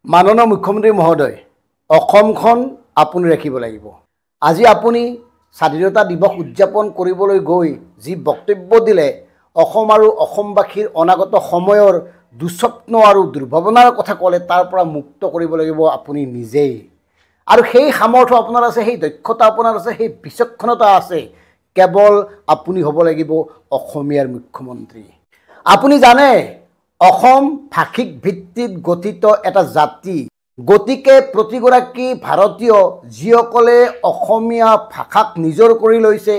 মাননীয় মুখ্যমন্ত্ৰী মহোদয়, অসমখন আপুনি ৰাখিব লাগিব। আজি আপুনি স্বাধীনতা দিৱস উদযাপন কৰিবলৈ গৈ যি বক্তব্য দিলে, অসম আৰু অসমবাসীৰ অনাগত সময়ৰ দুস্বপ্ন আৰু দুৰ্ভাৱনাৰ কথা ক'লে, তাৰ পৰা মুক্ত কৰিব লাগিব আপুনি নিজেই। আৰু সেই সামৰ্থ্য আপোনাৰ আছে, সেই দক্ষতা আপোনাৰ আছে, সেই বিচক্ষণতা আছে। কেৱল আপুনি হ'ব লাগিব অসমীয়াৰ মুখ্যমন্ত্ৰী। আপুনি জানে অসম ভাষিক ভিত্তিত গঠিত এটা জাতি, গতিকে প্ৰতিগৰাকী ভাৰতীয় যিসকলে অসমীয়া ভাষাক নিজৰ কৰি লৈছে,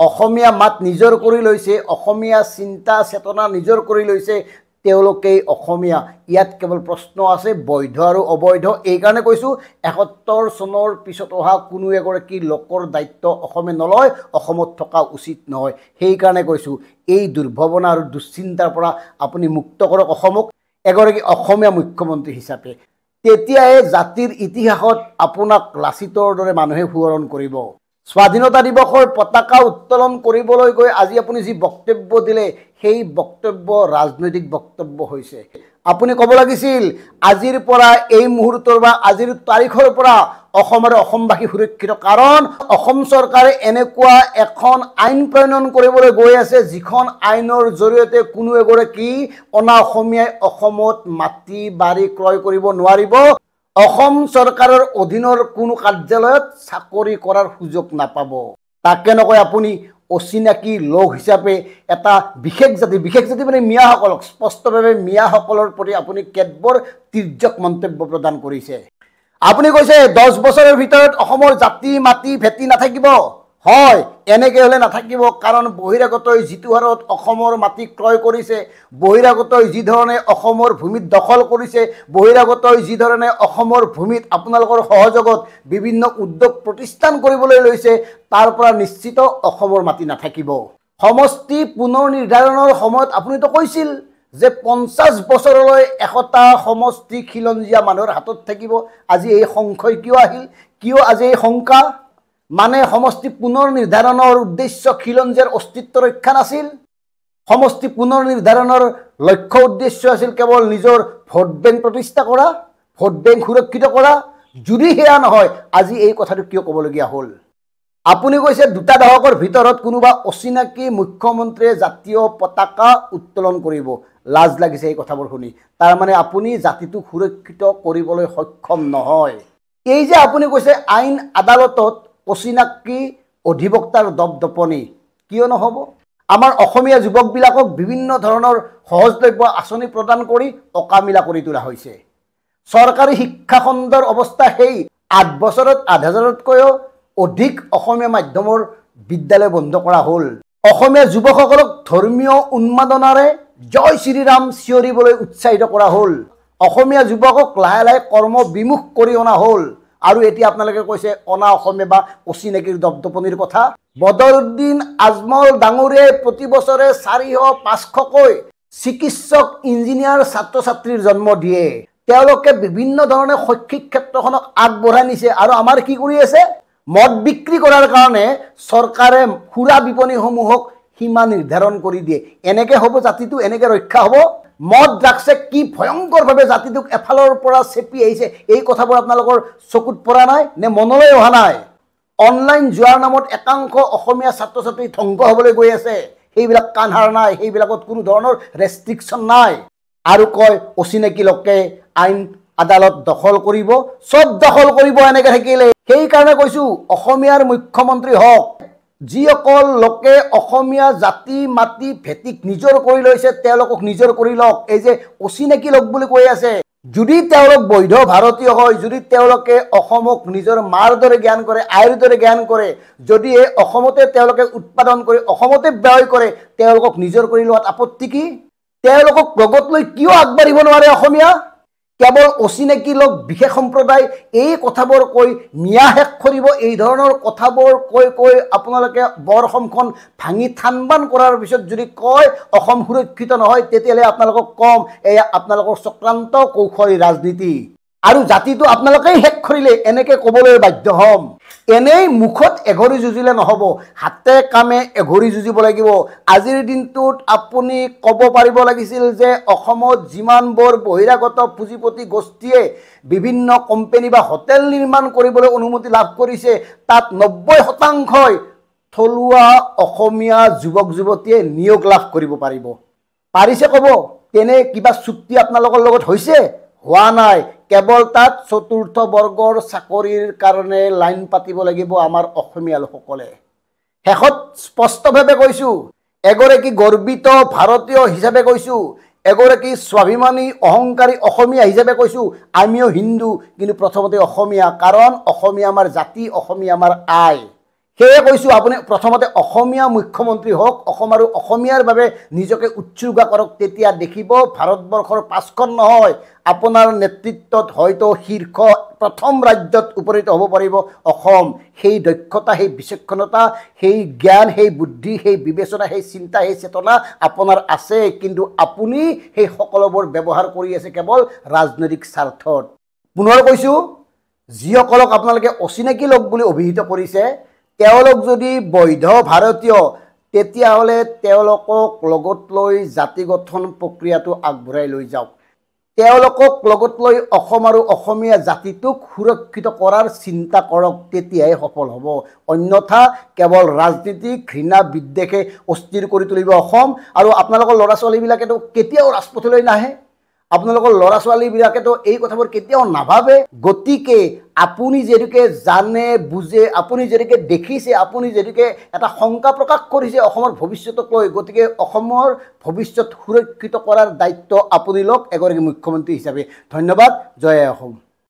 অসমীয়া মাত নিজৰ কৰি লৈছে, অসমীয়া চিন্তা চেতনা নিজৰ কৰি লৈছে, তেওঁলোকেই অসমীয়া। ইয়াত কেৱল প্ৰশ্ন আছে বৈধ আৰু অবৈধ। এইকাৰণে কৈছোঁ ৭১ চনৰ পিছত অহা কোনো এগৰাকী লোকৰ দায়িত্ব অসমে নলয়, অসমত থকা উচিত নহয়। সেইকাৰণে কৈছোঁ এই দুৰ্ভাৱনা আৰু দুশ্চিন্তাৰ পৰা আপুনি মুক্ত কৰক অসমক এগৰাকী অসমীয়া মুখ্যমন্ত্ৰী হিচাপে। তেতিয়াহে জাতিৰ ইতিহাসত আপোনাক লাচিতৰ দৰে মানুহে সোঁৱৰণ কৰিব। স্বাধীনতা দিৱসৰ পতাকা উত্তোলন কৰিবলৈ গৈ আজি আপুনি যি বক্তব্য দিলে, সেই বক্তব্য ৰাজনৈতিক বক্তব্য হৈছে। আপুনি ক'ব লাগিছিল আজিৰ পৰা এই মুহূৰ্তৰ বা আজিৰ তাৰিখৰ পৰা অসম আৰু অসমবাসী সুৰক্ষিত। কাৰণ অসম চৰকাৰে এনেকুৱা এখন আইন প্ৰণয়ন কৰিবলৈ গৈ আছে, যিখন আইনৰ জৰিয়তে কোনো এগৰাকী অনা অসমীয়াই অসমত মাটি বাৰী ক্ৰয় কৰিব নোৱাৰিব, অসম চৰকাৰৰ অধীনৰ কোনো কাৰ্যালয়ত চাকৰি কৰাৰ সুযোগ নাপাব। তাকে নকয় আপুনি অচিনাকি লোক হিচাপে এটা বিশেষ জাতি মানে মিয়াসকলক, স্পষ্টভাৱে মিয়াসকলৰ প্ৰতি আপুনি কেতবোৰ তিৰ্যক মন্তব্য প্ৰদান কৰিছে। আপুনি কৈছে 10 বছৰৰ ভিতৰত অসমৰ জাতি মাটি ভেটি নাথাকিব। হয়, এনেকৈ হ'লে নাথাকিব। কাৰণ বহিৰাগতই যিটো হাৰত অসমৰ মাটি ক্ৰয় কৰিছে, বহিৰাগতই যি ধৰণে অসমৰ ভূমিত দখল কৰিছে, বহিৰাগতই যি ধৰণে অসমৰ ভূমিত আপোনালোকৰ সহযোগত বিভিন্ন উদ্যোগ প্ৰতিষ্ঠান কৰিবলৈ লৈছে, তাৰ পৰা নিশ্চিত অসমৰ মাটি নাথাকিব। সমষ্টি পুনৰ নিৰ্ধাৰণৰ সময়ত আপুনিতো কৈছিল যে 50 বছৰলৈ 100টা সমষ্টি খিলঞ্জীয়া মানুহৰ হাতত থাকিব। আজি এই সংশয় কিয় আহিল? কিয় আজি এই শংকা? মানে সমষ্টি পুনৰ নিৰ্ধাৰণৰ উদ্দেশ্য খিলঞ্জীয়াৰ অস্তিত্ব ৰক্ষা নাছিল। সমষ্টি পুনৰ নিৰ্ধাৰণৰ লক্ষ্য উদ্দেশ্য আছিল কেৱল নিজৰ ভোট বেংক প্ৰতিষ্ঠা কৰা, ভোট বেংক সুৰক্ষিত কৰা। যদি সেয়া নহয়, আজি এই কথাটো কিয় ক'বলগীয়া হ'ল? আপুনি কৈছে 2টা দশকৰ ভিতৰত কোনোবা অচিনাকি মুখ্যমন্ত্ৰীয়ে জাতীয় পতাকা উত্তোলন কৰিব। লাজ লাগিছে এই কথাবোৰ শুনি। তাৰমানে আপুনি জাতিটোক সুৰক্ষিত কৰিবলৈ সক্ষম নহয়। এই যে আপুনি কৈছে আইন আদালতত অচিনাকি অধিবক্তাৰ দপদপনি, কিয় নহ'ব? আমাৰ অসমীয়া যুৱকবিলাকক বিভিন্ন ধৰণৰ সহজলভ্য আঁচনি প্ৰদান কৰি অকামিলা কৰি তোলা হৈছে। চৰকাৰী শিক্ষা খণ্ডৰ অৱস্থা সেই 8 বছৰত 8,000তকৈও অধিক অসমীয়া মাধ্যমৰ বিদ্যালয় বন্ধ কৰা হ'ল। অসমীয়া যুৱকসকলক ধৰ্মীয় উন্মাদনাৰে জয় শ্ৰীৰাম চিঞৰিবলৈ উৎসাহিত কৰা হ'ল। অসমীয়া যুৱকক লাহে লাহে কৰ্মবিমুখ কৰি অনা হ'ল। আৰু এতিয়া আপোনালোকে কৈছে অনা অসমীয়া বা অচিনাকিৰ দপদপনিৰ কথা। বদৰুদ্দিন আজমল ডাঙৰীয়াই প্ৰতি বছৰে 400-500কৈ চিকিৎসক, ইঞ্জিনিয়াৰ, ছাত্ৰ ছাত্ৰীৰ জন্ম দিয়ে। তেওঁলোকে বিভিন্ন ধৰণে শৈক্ষিক ক্ষেত্ৰখনক আগবঢ়াই নিছে। আৰু আমাৰ কি কৰি আছে? মদ বিক্ৰী কৰাৰ কাৰণে চৰকাৰে সুৰা বিপণীসমূহক সীমা নিৰ্ধাৰণ কৰি দিয়ে। এনেকৈ হ'ব জাতিটো? এনেকৈ ৰক্ষা হ'ব? মদ ড্ৰাগছে কি ভয়ংকৰভাৱে জাতিটোক এফালৰ পৰা চেপি আহিছে, এই কথাবোৰ আপোনালোকৰ চকুত পৰা নাই নে মনলৈ অহা নাই? অনলাইন যোৱাৰ নামত একাংশ অসমীয়া ছাত্ৰ ছাত্ৰী ধ্বংস হ'বলৈ গৈ আছে। সেইবিলাক কাণসাৰ নাই, সেইবিলাকত কোনো ধৰণৰ ৰেষ্ট্ৰিকশ্যন নাই। আৰু কয় অচিনাকি লোকে আইন আদালত দখল কৰিব, চব দখল কৰিব এনেকৈ থাকিলে। সেইকাৰণে কৈছোঁ অসমীয়াৰ মুখ্যমন্ত্ৰী হওক। যিসকল লোকে অসমীয়া জাতি মাটি ভেটিক নিজৰ কৰি লৈছে, তেওঁলোকক নিজৰ কৰি লওক। এই যে অচিনাকি লোক বুলি কৈ আছে, যদি তেওঁলোক বৈধ ভাৰতীয় হয়, যদি তেওঁলোকে অসমক নিজৰ মাৰ দৰে জ্ঞান কৰে, আইৰ দৰে জ্ঞান কৰে, যদি এই অসমতে তেওঁলোকে উৎপাদন কৰি অসমতে ব্যয় কৰে, তেওঁলোকক নিজৰ কৰি লোৱাত আপত্তি কি? তেওঁলোকক লগত লৈ কিয় আগবাঢ়িব নোৱাৰে অসমীয়া? কেৱল অচিনাকি লোক, বিশেষ সম্প্ৰদায় এই কথাবোৰ কৈ মিয়া শেষ কৰিব। এই ধৰণৰ কথাবোৰ কৈ আপোনালোকে বৰ অসমখন ভাঙি থানবান কৰাৰ পিছত যদি কয় অসম সুৰক্ষিত নহয়, তেতিয়াহ'লে আপোনালোকক কম এয়া আপোনালোকৰ চক্ৰান্ত কৌশলী ৰাজনীতি। আৰু জাতিটো আপোনালোকেই শেষ কৰিলে এনেকৈ ক'বলৈ বাধ্য হ'ম। এনেই মুখত এঘৰি যুঁজিলে নহ'ব, হাতে কামে এঘৰি যুঁজিব লাগিব। আজিৰ দিনটোত আপুনি ক'ব পাৰিব লাগিছিল যে অসমত যিমানবোৰ বহিৰাগত পুঁজিপতি গোষ্ঠীয়ে বিভিন্ন কোম্পানী বা হোটেল নিৰ্মাণ কৰিবলৈ অনুমতি লাভ কৰিছে, তাত 90% থলুৱা অসমীয়া যুৱক যুৱতীয়ে নিয়োগ লাভ কৰিব পাৰিব। পাৰিছে ক'ব? তেনে কিবা চুক্তি আপোনালোকৰ লগত হৈছে? হোৱা নাই। কেৱল তাত চতুৰ্থ বৰ্গৰ চাকৰিৰ কাৰণে লাইন পাতিব লাগিব আমাৰ অসমীয়া লোকসকলে। শেষত স্পষ্টভাৱে কৈছোঁ, এগৰাকী গৰ্বিত ভাৰতীয় হিচাপে কৈছোঁ, এগৰাকী স্বাভিমানী অহংকাৰী অসমীয়া হিচাপে কৈছোঁ, আমিও হিন্দু কিন্তু প্ৰথমতে অসমীয়া, কাৰণ অসমীয়া আমাৰ জাতি, অসমীয়া আমাৰ আই। সেয়ে কৈছোঁ আপুনি প্ৰথমতে অসমীয়া মুখ্যমন্ত্ৰী হওক, অসম আৰু অসমীয়াৰ বাবে নিজকে উৎসৰ্গা কৰক, তেতিয়া দেখিব ভাৰতবৰ্ষৰ 5খন নহয়, আপোনাৰ নেতৃত্বত হয়তো শীৰ্ষ প্ৰথম ৰাজ্যত উপনীত হ'ব পাৰিব অসম। সেই দক্ষতা, সেই বিচক্ষণতা, সেই জ্ঞান, সেই বুদ্ধি, সেই বিবেচনা, সেই চিন্তা, সেই চেতনা আপোনাৰ আছে, কিন্তু আপুনি সেই সকলোবোৰ ব্যৱহাৰ কৰি আছে কেৱল ৰাজনৈতিক স্বাৰ্থত। পুনৰ কৈছোঁ, যিসকলক আপোনালোকে অচিনাকি লোক বুলি অভিহিত কৰিছে, তেওঁলোক যদি বৈধ ভাৰতীয়, তেতিয়াহ'লে তেওঁলোকক লগত লৈ জাতি গঠন প্ৰক্ৰিয়াটো আগবঢ়াই লৈ যাওক। তেওঁলোকক লগত লৈ অসম আৰু অসমীয়া জাতিটোক সুৰক্ষিত কৰাৰ চিন্তা কৰক, তেতিয়াহে সফল হ'ব। অন্যথা কেৱল ৰাজনীতি, ঘৃণা, বিদ্বেষে অস্থিৰ কৰি তুলিব অসম। আৰু আপোনালোকৰ ল'ৰা ছোৱালীবিলাকেতো কেতিয়াও ৰাজপথলৈ নাহে, আপোনালোকৰ ল'ৰা ছোৱালীবিলাকেতো এই কথাবোৰ কেতিয়াও নাভাবে। গতিকে আপুনি যেনেকৈ জানে বুজে, আপুনি যেনেকৈ দেখিছে, আপুনি যেনেকৈ এটা শংকা প্ৰকাশ কৰিছে অসমৰ ভৱিষ্যতক লৈ, গতিকে অসমৰ ভৱিষ্যত সুৰক্ষিত কৰাৰ দায়িত্ব আপুনি লওক এগৰাকী মুখ্যমন্ত্ৰী হিচাপে। ধন্যবাদ। জয় অসম।